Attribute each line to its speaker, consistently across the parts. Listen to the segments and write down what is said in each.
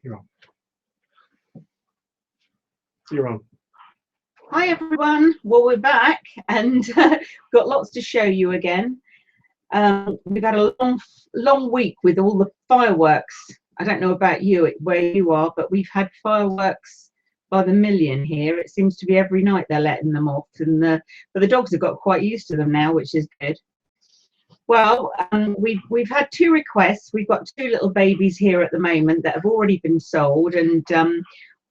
Speaker 1: You're on. You're on.
Speaker 2: Hi everyone. Well, we're back and got lots to show you again. We've had a long week with all the fireworks. I don't know about you, where you are, but we've had fireworks by the million here. It seems to be every night they're letting them off, and but the dogs have got quite used to them now, which is good. Well, we've had 2 requests. We've got 2 little babies here at the moment that have already been sold, and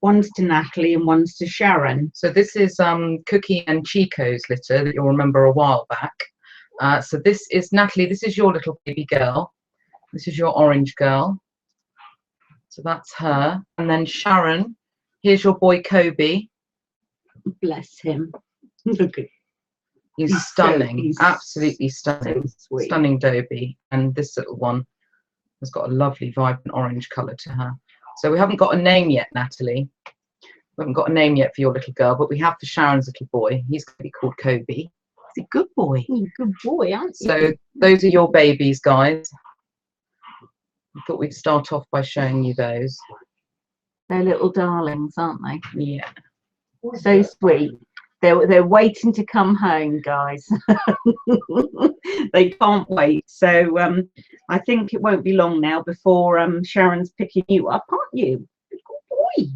Speaker 2: one's to Natalie and one's to Sharon.
Speaker 3: So this is Cookie and Chico's litter that you'll remember a while back. So this is Natalie. This is your little baby girl. This is your orange girl. So that's her. And then Sharon, here's your boy Kobe.
Speaker 2: Bless him. Look at
Speaker 3: He's stunning,
Speaker 2: he's
Speaker 3: absolutely stunning,
Speaker 2: so sweet.
Speaker 3: Stunning Dobie. And this little one has got a lovely vibrant orange colour to her. So we haven't got a name yet, Natalie. We haven't got a name yet for your little girl, but we have for Sharon's little boy. He's going to be called Kobe. He's a good boy.
Speaker 2: He's a good boy, aren't you?
Speaker 3: So those are your babies, guys. I thought we'd start off by showing you those.
Speaker 2: They're little darlings, aren't they?
Speaker 3: Yeah.
Speaker 2: So sweet. They're waiting to come home, guys. They can't wait. So I think it won't be long now before Sharon's picking you up, aren't you? Good boy.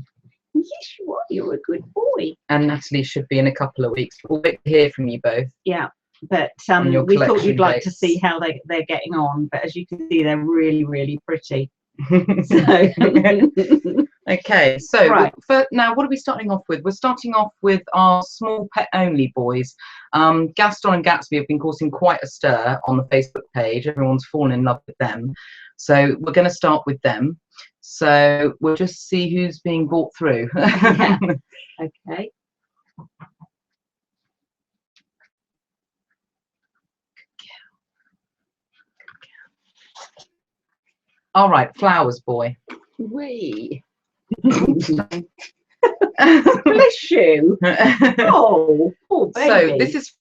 Speaker 2: Yes, you are. You're a good boy.
Speaker 3: And Natalie should be in a couple of weeks. We'll wait to hear from you both.
Speaker 2: Yeah, but
Speaker 3: your
Speaker 2: we thought
Speaker 3: collection
Speaker 2: you'd like to
Speaker 3: dates.
Speaker 2: see how they're getting on. But as you can see, they're really, really pretty. So
Speaker 3: Okay, so
Speaker 2: Right.
Speaker 3: now what are we starting off with? We're starting off with our small pet only boys. Gaston and Gatsby have been causing quite a stir on the Facebook page. Everyone's fallen in love with them. So we're going to start with them. So we'll just see who's being brought through.
Speaker 2: Yeah. Okay.
Speaker 3: All right, Flowers boy.
Speaker 2: Wee. Bless you. Oh, poor baby.
Speaker 3: So this is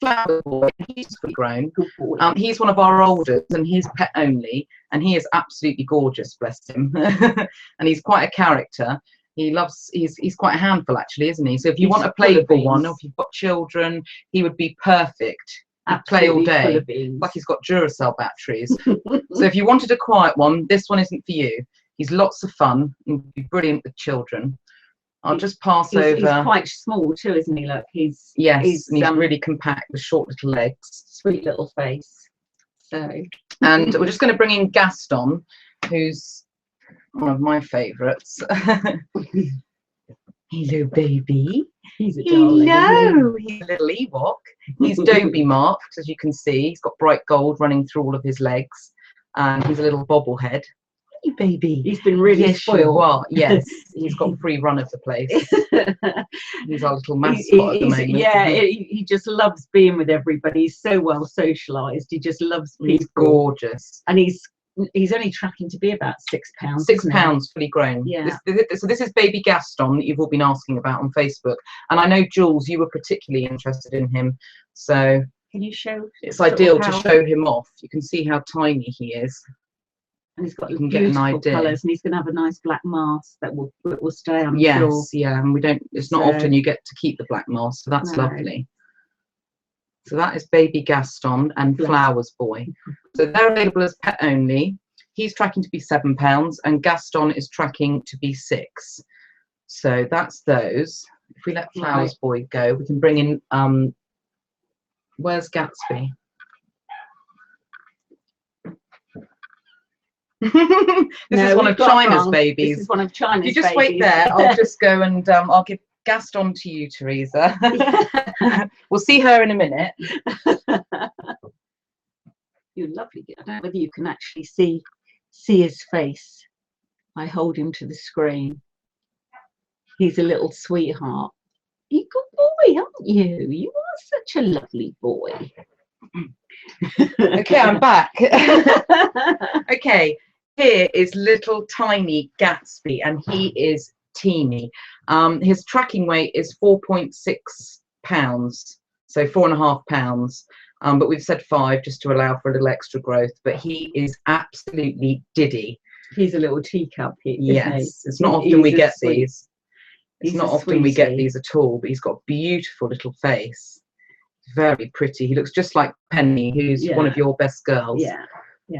Speaker 3: Flower boy. He's fully grown.
Speaker 2: Good boy.
Speaker 3: He's one of our oldest, and he's pet only, and he is absolutely gorgeous, bless him. And he's quite a character. He's quite a handful, actually, isn't he? So if you want a playful one, or if you've got children, he would be perfect. He'd play all day. Like he's got Duracell batteries. So if you wanted a quiet one, this one isn't for you. He's lots of fun and be brilliant with children. I'll just pass over.
Speaker 2: He's quite small too, isn't he? Look, he's
Speaker 3: he's really compact with short little legs.
Speaker 2: Sweet little face. So,
Speaker 3: and we're just going to bring in Gaston, who's one of my favourites. Hello, baby.
Speaker 2: He's a darling.
Speaker 3: Hello. He's a little Ewok. He's Dobie marked, as you can see. He's got bright gold running through all of his legs, and he's a little bobblehead. Hey, baby.
Speaker 2: He's been really spoiled.
Speaker 3: Yes, he's got free run of the place. He's our little mascot at the moment.
Speaker 2: Yeah, he just loves being with everybody. He's so well socialised. He just loves people.
Speaker 3: He's gorgeous.
Speaker 2: And he's only tracking to be about 6 pounds.
Speaker 3: 6 pounds fully grown.
Speaker 2: Yeah.
Speaker 3: So this is baby Gaston that you've all been asking about on Facebook. And I know, Jules, you were particularly interested in him. So
Speaker 2: can you show?
Speaker 3: It's ideal to show him off. You can see how tiny he is.
Speaker 2: And he's got
Speaker 3: you can get an idea.
Speaker 2: Colours, and he's going to have a nice black mask that will stay on.
Speaker 3: Yes,
Speaker 2: sure.
Speaker 3: Yeah, and it's not often you get to keep the black mask, so that's
Speaker 2: No.
Speaker 3: lovely. So that is baby Gaston and Flowers boy. So they're available as pet only. He's tracking to be £7, and Gaston is tracking to be 6. So that's those. If we let Flowers boy go, we can bring in. Where's Gatsby? This is one of China's babies.
Speaker 2: This is one of China's
Speaker 3: babies. You just
Speaker 2: babies.
Speaker 3: wait there. I'll just go and I'll give Gaston to you, Teresa. We'll see her in a minute.
Speaker 2: You're lovely. I don't know whether you can actually see his face. I hold him to the screen. He's a little sweetheart. You're a good boy, aren't you? You are such a lovely boy.
Speaker 3: Okay, I'm back. Okay, here is little tiny Gatsby, and he is teeny. His tracking weight is 4.6 pounds, so 4.5 pounds. But we've said 5 just to allow for a little extra growth. But he is absolutely diddy.
Speaker 2: He's a little teacup.
Speaker 3: Yes, it's not often we get these. It's not often we get these at all, but he's got a beautiful little face. Very pretty. He looks just like Penny, who's one of your best girls.
Speaker 2: Yeah.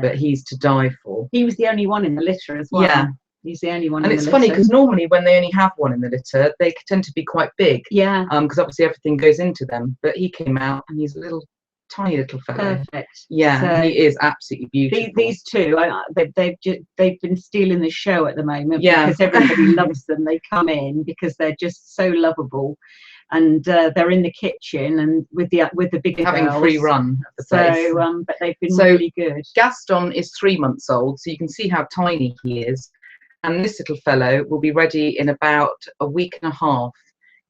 Speaker 3: But he's to die for.
Speaker 2: He was the only one in the litter as well.
Speaker 3: Yeah.
Speaker 2: He's the only one
Speaker 3: and
Speaker 2: in
Speaker 3: it's
Speaker 2: the
Speaker 3: funny
Speaker 2: litter.
Speaker 3: because normally when they only have one in the litter, they tend to be quite big.
Speaker 2: Yeah.
Speaker 3: Because obviously everything goes into them. But he came out and he's a little tiny little fellow.
Speaker 2: Perfect.
Speaker 3: Yeah,
Speaker 2: so
Speaker 3: he is absolutely beautiful.
Speaker 2: These two, they've been stealing the show at the moment.
Speaker 3: Yeah.
Speaker 2: Because everybody loves them. They come in because they're just so lovable, and they're in the kitchen and with the bigger
Speaker 3: having
Speaker 2: girls.
Speaker 3: free run of the place.
Speaker 2: So, but they've been really good.
Speaker 3: Gaston is 3 months old, so you can see how tiny he is. And this little fellow will be ready in about a week and a half.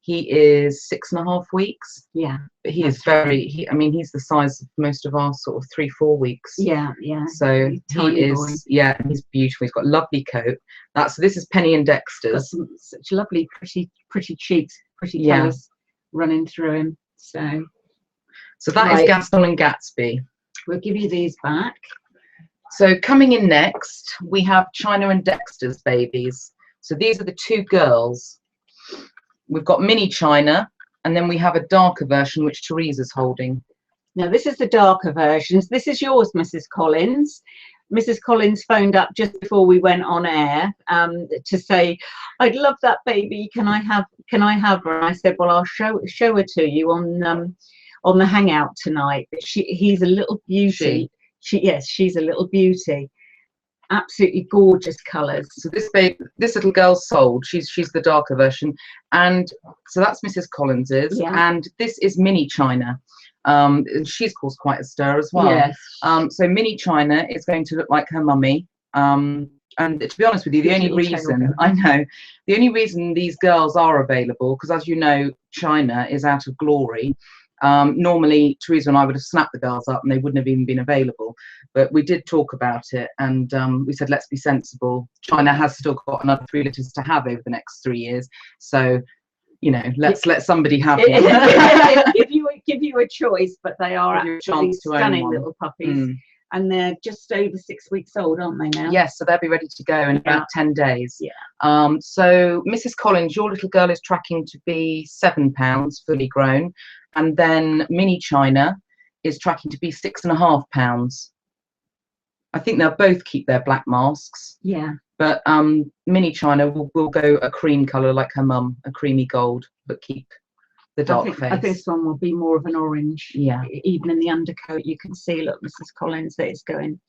Speaker 3: He is 6.5 weeks.
Speaker 2: Yeah.
Speaker 3: But he is very, I mean, he's the size of most of our sort of 3-4 weeks.
Speaker 2: Yeah, yeah.
Speaker 3: So he is, yeah, he's beautiful. He's got a lovely coat. This is Penny and Dexter's.
Speaker 2: Got such lovely, pretty cheeks, pretty colours running through him. So
Speaker 3: that is Gaston and Gatsby.
Speaker 2: We'll give you these back.
Speaker 3: So coming in next, we have China and Dexter's babies. So these are the 2 girls. We've got mini China, and then we have a darker version, which Teresa's holding.
Speaker 2: Now, this is the darker versions. This is yours, Mrs. Collins. Mrs. Collins phoned up just before we went on air to say, "I'd love that baby. Can I have her?" And I said, "Well, I'll show her to you on the hangout tonight." He's a little beauty. She's a little beauty. Absolutely gorgeous colours. So
Speaker 3: this little girl's sold. She's the darker version, and so that's Mrs. Collins's, and this is mini China. And she's caused quite a stir as well.
Speaker 2: Yes.
Speaker 3: So mini China is going to look like her mummy. And to be honest with you, the only reason these girls are available, because as you know, China is out of glory. Normally Teresa and I would have snapped the girls up and they wouldn't have even been available, but we did talk about it, and we said let's be sensible. China has still got another 3 litters to have over the next 3 years, so let's let somebody have one.
Speaker 2: give you a choice, but they are absolutely stunning little puppies. And they're just over 6 weeks old, aren't they now?
Speaker 3: Yes, so they'll be ready to go in about 10 days. Yeah. So Mrs. Collins, your little girl is tracking to be £7 fully grown, and then mini China is tracking to be £6.5. I think they'll both keep their black masks.
Speaker 2: Yeah.
Speaker 3: But mini China will go a cream colour like her mum, a creamy gold, but keep the dark face.
Speaker 2: I think this one will be more of an orange.
Speaker 3: Yeah.
Speaker 2: Even in the undercoat, you can see, look, Mrs. Collins, that it's going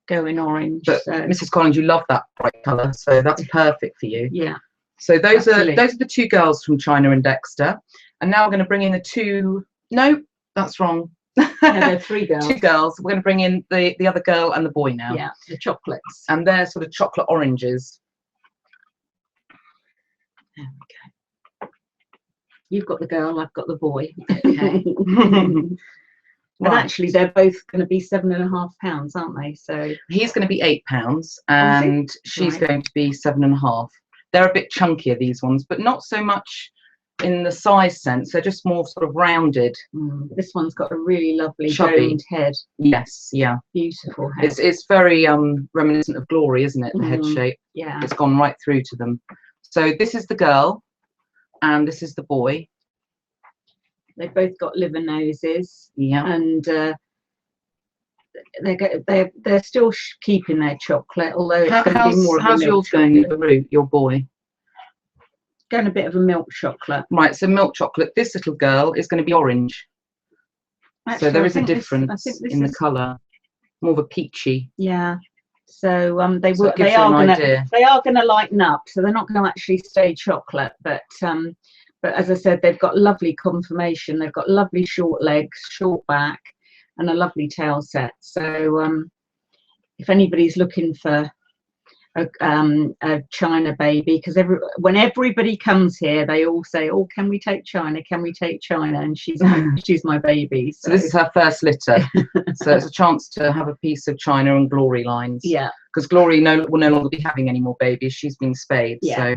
Speaker 2: orange.
Speaker 3: But Mrs. Collins, you love that bright colour, so that's perfect for you.
Speaker 2: Yeah.
Speaker 3: So those are the 2 girls from China and Dexter, and now we're going to bring in the 2. No, that's wrong.
Speaker 2: No, they're 3 girls.
Speaker 3: 2 girls. We're going to bring in the other girl and the boy now.
Speaker 2: Yeah, the chocolates.
Speaker 3: And they're sort of chocolate oranges. There we go.
Speaker 2: You've got the girl, I've got the boy.
Speaker 3: Okay.
Speaker 2: But actually, they're both going to be £7.5, aren't they? So
Speaker 3: he's going to be £8, and she's going to be 7.5. They're a bit chunkier, these ones, but not so much in the size sense. They're just more sort of rounded.
Speaker 2: This one's got a really lovely
Speaker 3: chubby
Speaker 2: domed head.
Speaker 3: Yes, yeah,
Speaker 2: beautiful head.
Speaker 3: It's very reminiscent of Glory, isn't it? The head shape.
Speaker 2: Yeah,
Speaker 3: it's gone right through to them. So this is the girl, and this is the boy.
Speaker 2: They've both got liver noses.
Speaker 3: Yeah,
Speaker 2: and they're still keeping their chocolate, although it's going to be more of a milk.
Speaker 3: How's yours going at the root, your boy?
Speaker 2: Going a bit of a milk chocolate.
Speaker 3: Right, so milk chocolate. This little girl is going to be orange. Actually, so there is a difference in the colour, more of a peachy.
Speaker 2: Yeah. So they are going to lighten up. So they're not going to actually stay chocolate, but as I said, they've got lovely conformation. They've got lovely short legs, short back, and a lovely tail set. So if anybody's looking for a China baby, because when everybody comes here, they all say, "Oh, can we take China? Can we take China?" And she's my baby.
Speaker 3: So this is her first litter, so it's a chance to have a piece of China and Glory lines.
Speaker 2: Yeah, because
Speaker 3: Glory will no longer be having any more babies. She's been spayed. Yeah. So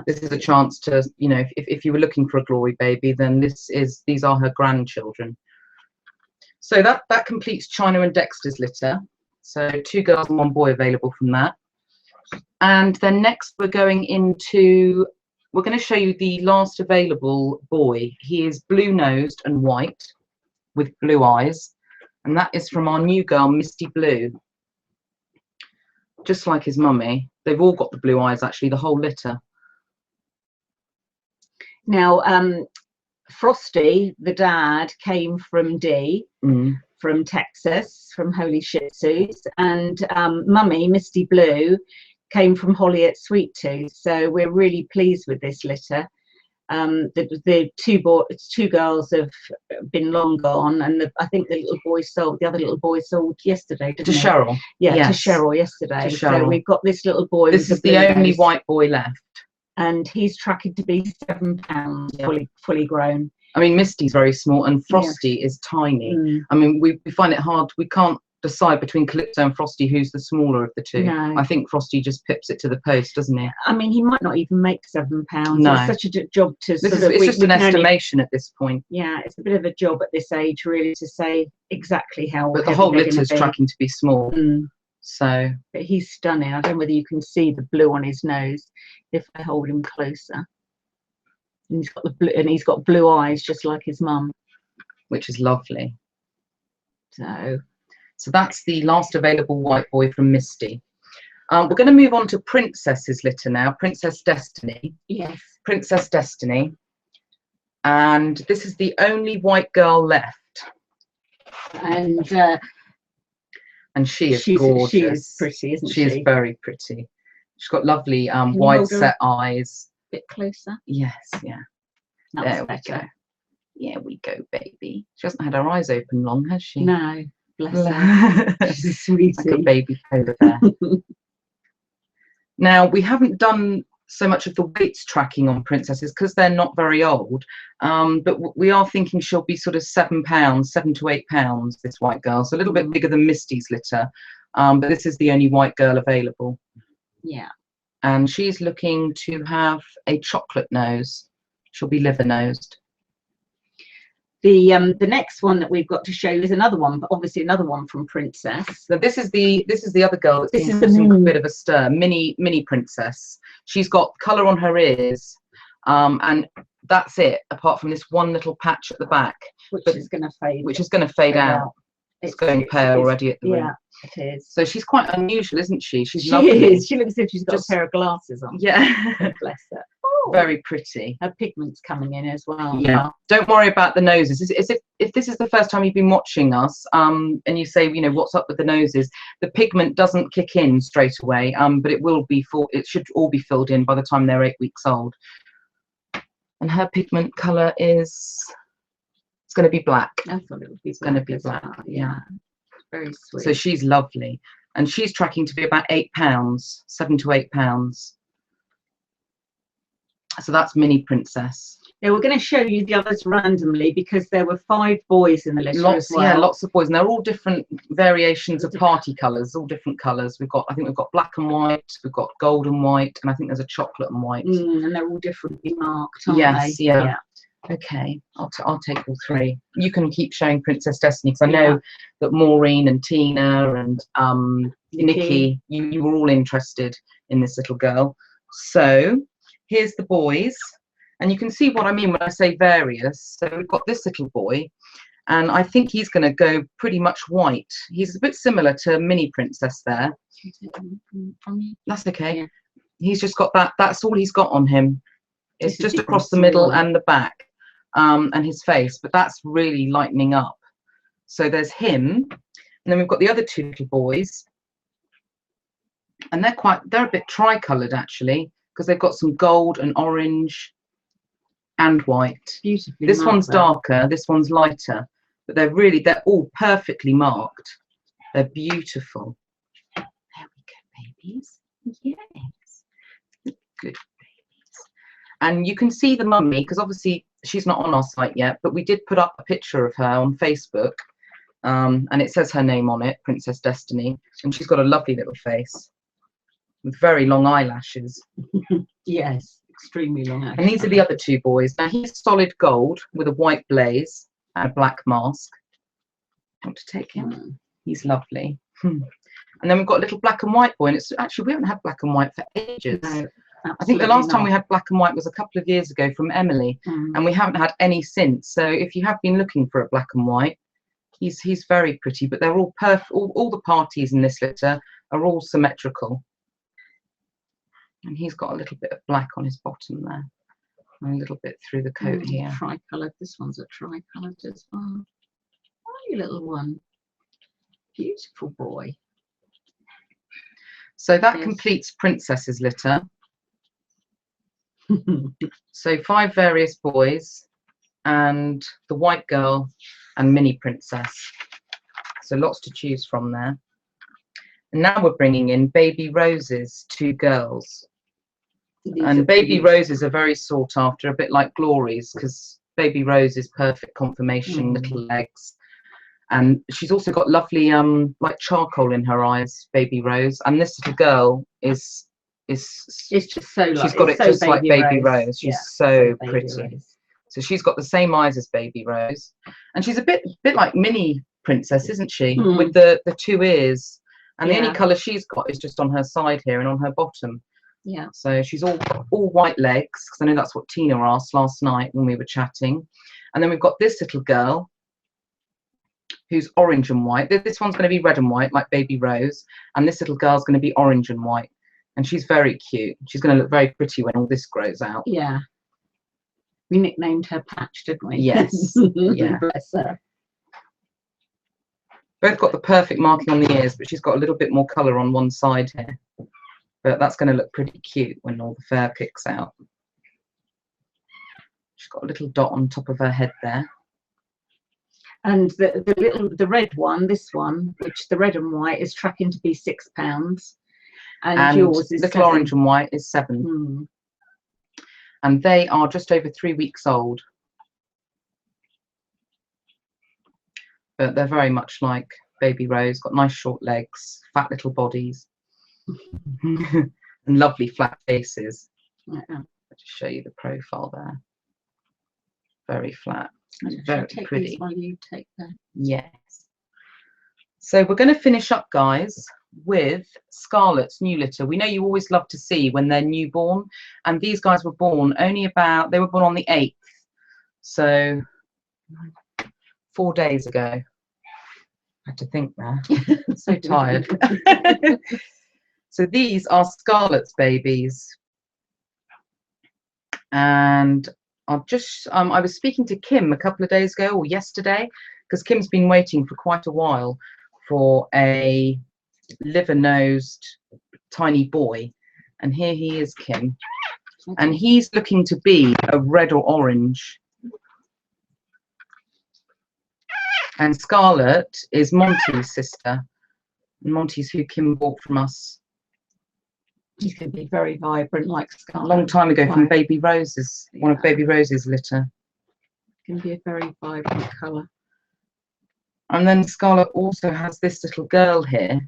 Speaker 3: this is a chance to, if you were looking for a Glory baby, then these are her grandchildren. So that completes China and Dexter's litter. So 2 girls and 1 boy available from that. And then next we're going to show you the last available boy. He is blue-nosed and white with blue eyes, and that is from our new girl, Misty Blue. Just like his mummy. They've all got the blue eyes, actually, the whole litter.
Speaker 2: Now, Frosty, the dad, came from D, from Texas, from Holy Shih Tzus, and Mummy, Misty Blue, came from Holly at Sweet Tooth. So we're really pleased with this litter. The two girls have been long gone, and I think the other little boy sold yesterday, didn't
Speaker 3: To
Speaker 2: he?
Speaker 3: Cheryl.
Speaker 2: Yeah,
Speaker 3: yes.
Speaker 2: to Cheryl yesterday.
Speaker 3: To Cheryl.
Speaker 2: So we've got this little boy.
Speaker 3: This is the only white boy left.
Speaker 2: And he's tracking to be £7, fully grown.
Speaker 3: I mean, Misty's very small and Frosty is tiny. I mean, we find it hard. We can't decide between Calypso and Frosty who's the smaller of the two.
Speaker 2: No.
Speaker 3: I think Frosty just pips it to the post, doesn't he?
Speaker 2: I mean, he might not even make £7.
Speaker 3: No.
Speaker 2: It's such a job to
Speaker 3: It's just an estimation at this point.
Speaker 2: Yeah, it's a bit of a job at this age, really, to say exactly how.
Speaker 3: But the whole litter's tracking to be small. So.
Speaker 2: But he's stunning. I don't know whether you can see the blue on his nose if I hold him closer. And he's got blue eyes, just like his mum,
Speaker 3: which is lovely.
Speaker 2: So
Speaker 3: that's the last available white boy from Misty. We're going to move on to Princess's litter now. Princess Destiny.
Speaker 2: Yes.
Speaker 3: Princess Destiny. And this is the only white girl left.
Speaker 2: And
Speaker 3: she is gorgeous.
Speaker 2: She is pretty, isn't she?
Speaker 3: She is very pretty. She's got lovely wide set eyes.
Speaker 2: A bit closer.
Speaker 3: Yes, yeah.
Speaker 2: That's
Speaker 3: there
Speaker 2: better.
Speaker 3: We go. Yeah, we go, baby. She hasn't had her eyes open long, has she?
Speaker 2: No. Bless her. She's a sweetie.
Speaker 3: Like a baby polar bear. Now, we haven't done so much of the weights tracking on princesses because they're not very old, but we are thinking she'll be sort of £7, £7 to £8, this white girl, so a little bit bigger than Misty's litter, but this is the only white girl available.
Speaker 2: Yeah.
Speaker 3: And she's looking to have a chocolate nose. She'll be liver nosed.
Speaker 2: The next one that we've got to show you is another one, but obviously another one from Princess.
Speaker 3: So this is the other girl that's a bit of a stir, mini Princess. She's got colour on her ears, and that's it. Apart from this one little patch at the back,
Speaker 2: which is going to fade.
Speaker 3: Which is going to fade out. It's going pale already at the root.
Speaker 2: Yeah, it is.
Speaker 3: So she's quite unusual, isn't she? She's
Speaker 2: lovely.
Speaker 3: She is.
Speaker 2: She looks as if she's got a pair of glasses on.
Speaker 3: Yeah.
Speaker 2: Bless her.
Speaker 3: Oh, very pretty.
Speaker 2: Her pigment's coming in as well.
Speaker 3: Yeah. Don't worry about the noses. If this is the first time you've been watching us, and you say, you know, what's up with the noses, the pigment doesn't kick in straight away, but it will be it should all be filled in by the time they're 8 weeks old. And her pigment colour is, it's going to be black.
Speaker 2: I thought it would be.
Speaker 3: It's going to be black. Yeah.
Speaker 2: Very sweet.
Speaker 3: So she's lovely, and she's tracking to be about £8, £7 to £8. So that's Mini Princess.
Speaker 2: Yeah, we're going to show you the others randomly because there were 5 boys in the list as well.
Speaker 3: Yeah, lots of boys, and they're all different variations of party colours, all different colours. I think we've got black and white, we've got gold and white, and I think there's a chocolate and white.
Speaker 2: And they're all differently marked, aren't
Speaker 3: yes,
Speaker 2: they?
Speaker 3: Yeah. Okay, I'll take all 3. You can keep showing Princess Destiny because I know that Maureen and Tina and Nikki, you were all interested in this little girl. So here's the boys, and you can see what I mean when I say various. So we've got this little boy, and I think he's going to go pretty much white. He's a bit similar to Mini Princess there. That's okay. Yeah. He's just got that. That's all he's got on him. It's just across the middle and the back, and his face. But that's really lightening up. So there's him, and then we've got the other 2 little boys, and they're a bit tri-coloured actually, because they've got some gold and orange and white.
Speaker 2: Beautifully
Speaker 3: this
Speaker 2: marked,
Speaker 3: one's darker, this one's lighter, but they're all perfectly marked. They're beautiful. There we go, babies. Yes. Good babies. And you can see the mummy, because obviously she's not on our site yet, but we did put up a picture of her on Facebook, and it says her name on it, Princess Destiny, and she's got a lovely little face with very long eyelashes.
Speaker 2: Yes, extremely long eyelashes.
Speaker 3: And these are the other 2 boys. Now he's solid gold with a white blaze and a black mask. Want to take him? He's lovely. And then we've got a little black and white boy, and it's actually, we haven't had black and white for ages.
Speaker 2: No,
Speaker 3: I think the last time we had black and white was a couple of years ago from Emily, and we haven't had any since. So if you have been looking for a black and white, he's very pretty, but they're all perfect. All the parties in this litter are all symmetrical. And he's got a little bit of black on his bottom there, and a little bit through the coat here.
Speaker 2: Tricoloured. This one's a tricoloured as well. Oh, you little one. Beautiful boy.
Speaker 3: So that completes Princess's litter. So 5 various boys and the white girl and mini princess. So lots to choose from there. And now we're bringing in baby roses, 2 girls. And baby roses are very sought after, a bit like Glory's, because baby rose is perfect conformation, little legs. And she's also got lovely like charcoal in her eyes, baby rose. And this little girl is it's just so like, she's got it so just like baby rose. She's so pretty. So she's got the same eyes as baby rose, and she's a bit like mini princess, isn't she? With the 2 ears, and the only colour she's got is just on her side here and on her bottom. Yeah. So she's all white legs, because I know that's what Tina asked last night when we were chatting. And then we've got this little girl who's orange and white. This one's going to be red and white like baby rose, and this little girl's going to be orange and white. And she's very cute. She's going to look very pretty when all this grows out. Yeah. We nicknamed her Patch, didn't we? Yes. Yeah. Bless her. Both got the perfect marking on the ears, but she's got a little bit more colour on one side here. But that's going to look pretty cute when all the fur kicks out. She's got a little dot on top of her head there. And the red one, this one, which the red and white is tracking to be £6. And yours is little 7. Orange and white is 7. And they are just over 3 weeks old. But they're very much like baby rose, got nice short legs, fat little bodies. And lovely flat faces. I'll just show you the profile there. Very flat and very pretty. While you take that. Yes. So we're going to finish up, guys, with Scarlet's new litter. We know you always love to see when they're newborn, and these guys were born they were born on the 8th, so 4 days ago. I had to think there. I'm so tired. So these are Scarlet's babies, and I was speaking to Kim a couple of days ago, or yesterday, because Kim's been waiting for quite a while for a liver-nosed tiny boy, and here he is, Kim, and he's looking to be a red or orange. And Scarlet is Monty's sister, and Monty's who Kim bought from us. He's going to be very vibrant like Scarlet. A long time ago from Baby Rose's, one of Baby Rose's litter. Can be a very vibrant colour. And then Scarlet also has this little girl here,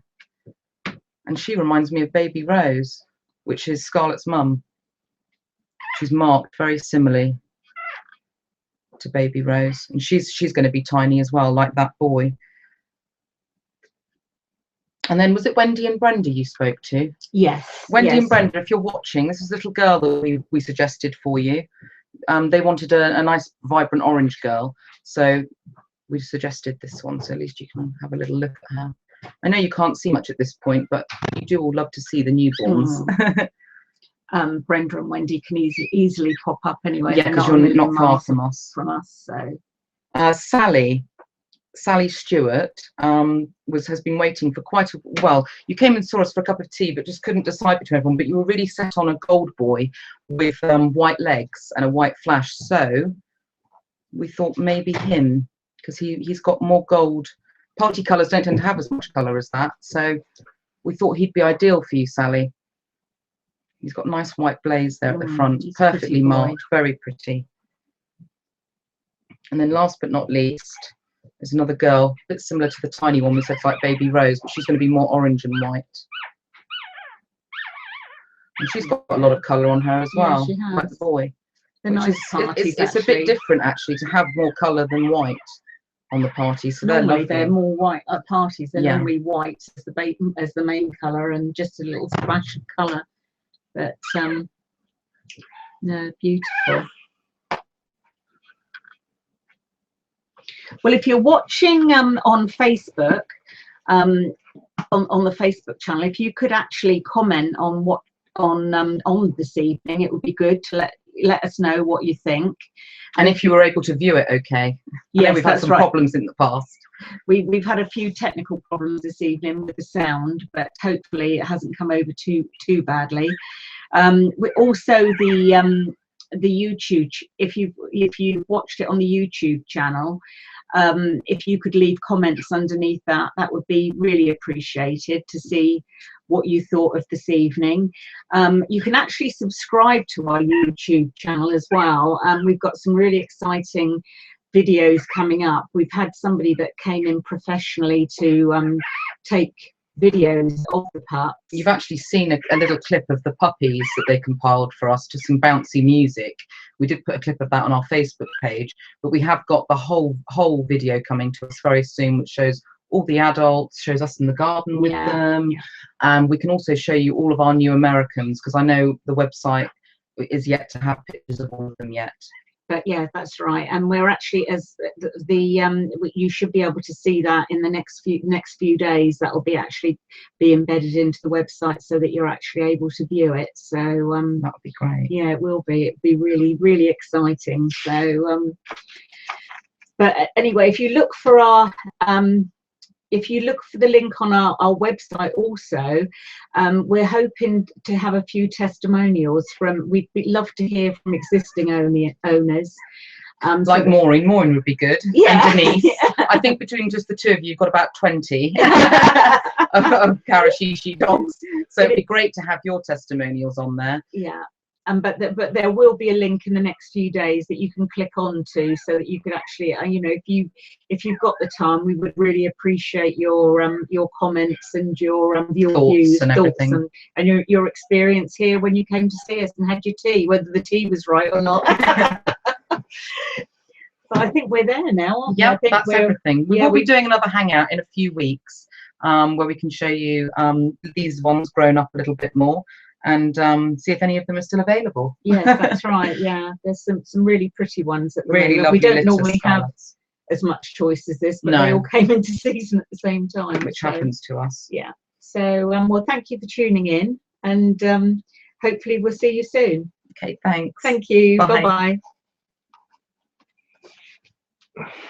Speaker 3: and she reminds me of Baby Rose, which is Scarlet's mum. She's marked very similarly to Baby Rose, and she's going to be tiny as well, like that boy. And then was it Wendy and Brenda you spoke to? Yes. Wendy and Brenda, if you're watching, this is a little girl that we suggested for you. They wanted a nice vibrant orange girl, so we suggested this one, so at least you can have a little look at her. I know you can't see much at this point, but you do all love to see the newborns. Brenda and Wendy can easily pop up anyway. Yeah, because you're not far from us. So Sally Stewart has been waiting for quite a while. You came and saw us for a cup of tea, but just couldn't decide between everyone. But you were really set on a gold boy with white legs and a white flash. So we thought maybe him, because he's got more gold. Party colours don't tend to have as much colour as that. So we thought he'd be ideal for you, Sally. He's got nice white blaze there at the front, perfectly marked, very pretty. And then last but not least, there's another girl, a bit similar to the tiny one we said, like Baby Rose, but she's going to be more orange and white. And she's got a lot of colour on her as well, like the boy. It's a bit different actually to have more colour than white. on the parties. So
Speaker 2: normally
Speaker 3: they're
Speaker 2: they're more white at parties. They're
Speaker 3: Yeah.
Speaker 2: normally white as the main colour, and just a little splash of colour. But no, beautiful. Well, if you're watching on Facebook, on the Facebook channel, if you could actually comment on what on this evening, it would be good to let us know what you think.
Speaker 3: And if you were able to view it, okay.
Speaker 2: Yeah,
Speaker 3: we've had some problems in the past.
Speaker 2: We've had a few technical problems this evening with the sound, but hopefully it hasn't come over too badly. We also the YouTube. If you've watched it on the YouTube channel, if you could leave comments underneath that would be really appreciated to see what you thought of this evening. You can actually subscribe to our YouTube channel as well. We've got some really exciting videos coming up. We've had somebody that came in professionally to take videos of the pups.
Speaker 3: You've actually seen a little clip of the puppies that they compiled for us to some bouncy music. We did put a clip of that on our Facebook page, but we have got the whole video coming to us very soon, which shows all the adults, shows us in the garden with them. We can also show you all of our new Americans, because I know the website is yet to have pictures of all of them yet.
Speaker 2: But yeah, that's right, and we're actually you should be able to see that in the next few days. That will actually be embedded into the website so that you're actually able to view it. So
Speaker 3: that would be great.
Speaker 2: Yeah, it will be. It'd be really exciting. So but anyway, if you look for our if you look for the link on our website also, we're hoping to have a few testimonials from, we'd love to hear from existing owners.
Speaker 3: Like Maureen would be good.
Speaker 2: Yeah.
Speaker 3: And Denise. Yeah. I think between just the two of you, you've got about 20 of Karashishi dogs. So it'd be great to have your testimonials on there.
Speaker 2: Yeah. But there will be a link in the next few days that you can click on to, so that you could actually, if you've got the time, we would really appreciate your comments and your
Speaker 3: thoughts
Speaker 2: views,
Speaker 3: and everything,
Speaker 2: and your experience here when you came to see us and had your tea, whether the tea was right or not. So I think we're there now, aren't we?
Speaker 3: Yeah, that's everything. We will be doing another hangout in a few weeks, where we can show you these ones grown up a little bit more, and see if any of them are still available.
Speaker 2: Yes, that's right. Yeah, there's some really pretty ones at the
Speaker 3: really
Speaker 2: moment.
Speaker 3: Lovely.
Speaker 2: We don't normally
Speaker 3: Scarlets.
Speaker 2: have as much choice as this, but
Speaker 3: no.
Speaker 2: they all came into season at the same time,
Speaker 3: which happens to us.
Speaker 2: Yeah. So well, thank you for tuning in, and hopefully we'll see you soon.
Speaker 3: Okay, thanks.
Speaker 2: Thank you.
Speaker 3: Bye.
Speaker 2: Bye.